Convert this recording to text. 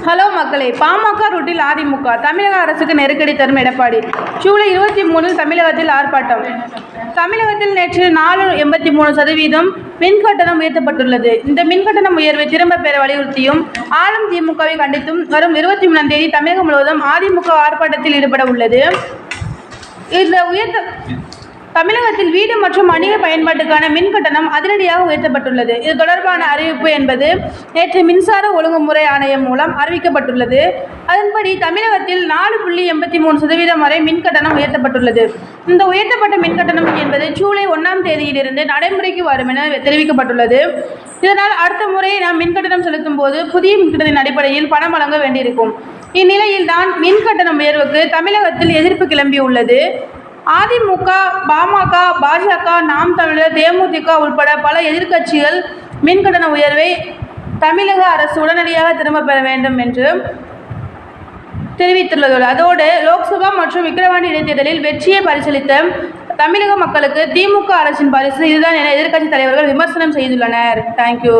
Hello மக்களே, பாமக ரூட்டில் அதிமுக, தமிழக அரசுக்கு நெருக்கடி தரும் எடப்பாடி. ஜூலை 23 தமிழகத்தில் ஆர்ப்பாட்டம். தமிழகத்தில் நேற்று 4.83% மின்கட்டணம் உயர்த்தப்பட்டுள்ளது. இந்த மின்கட்டணம் உயர்வை திரும்ப பெற வலியுறுத்தியும் ஆளும் திமுகவை கண்டித்தும் வரும் 23ஆம் தேதி தமிழகம் முழுவதும் அதிமுக ஆர்ப்பாட்டத்தில் ஈடுபட உள்ளது. தமிழகத்தில் வீடு மற்றும் வணிக பயன்பாட்டுக்கான மின் கட்டணம் அதிரடியாக உயர்த்தப்பட்டுள்ளது. இது தொடர்பான அறிவிப்பு என்பது நேற்று மின்சார ஒழுங்குமுறை ஆணையம் மூலம் அறிவிக்கப்பட்டுள்ளது. அதன்படி தமிழகத்தில் 4.83% வரை மின் கட்டணம் உயர்த்தப்பட்டுள்ளது. இந்த உயர்த்தப்பட்ட மின் கட்டணம் என்பது ஜூலை 1ஆம் தேதியிலிருந்து நடைமுறைக்கு வரும் என தெரிவிக்கப்பட்டுள்ளது. இதனால் அடுத்த முறை நாம் மின் கட்டணம் செலுத்தும் போது புதிய மின்கட்டணத்தின் அடிப்படையில் பணம் வழங்க வேண்டியிருக்கும். இந்நிலையில் தான் மின் கட்டணம் உயர்வுக்கு தமிழகத்தில் எதிர்ப்பு கிளம்பியுள்ளது. அதிமுக, பாமக, பாஜக, நாம் தமிழர், தேமுதிக உட்பட பல எதிர்க்கட்சிகள் மின்கட்டண உயர்வை தமிழக அரசு உடனடியாக திரும்ப பெற வேண்டும் என்று தெரிவித்துள்ளது. அதோடு லோக்சபா மற்றும் விக்கிரவாண்டி இடைத்தேர்தலில் வெற்றியை பரிசீலித்த தமிழக மக்களுக்கு திமுக அரசின் பரிசு இதுதான் என எதிர்க்கட்சி தலைவர்கள் விமர்சனம் செய்துள்ளனர். தேங்க்யூ.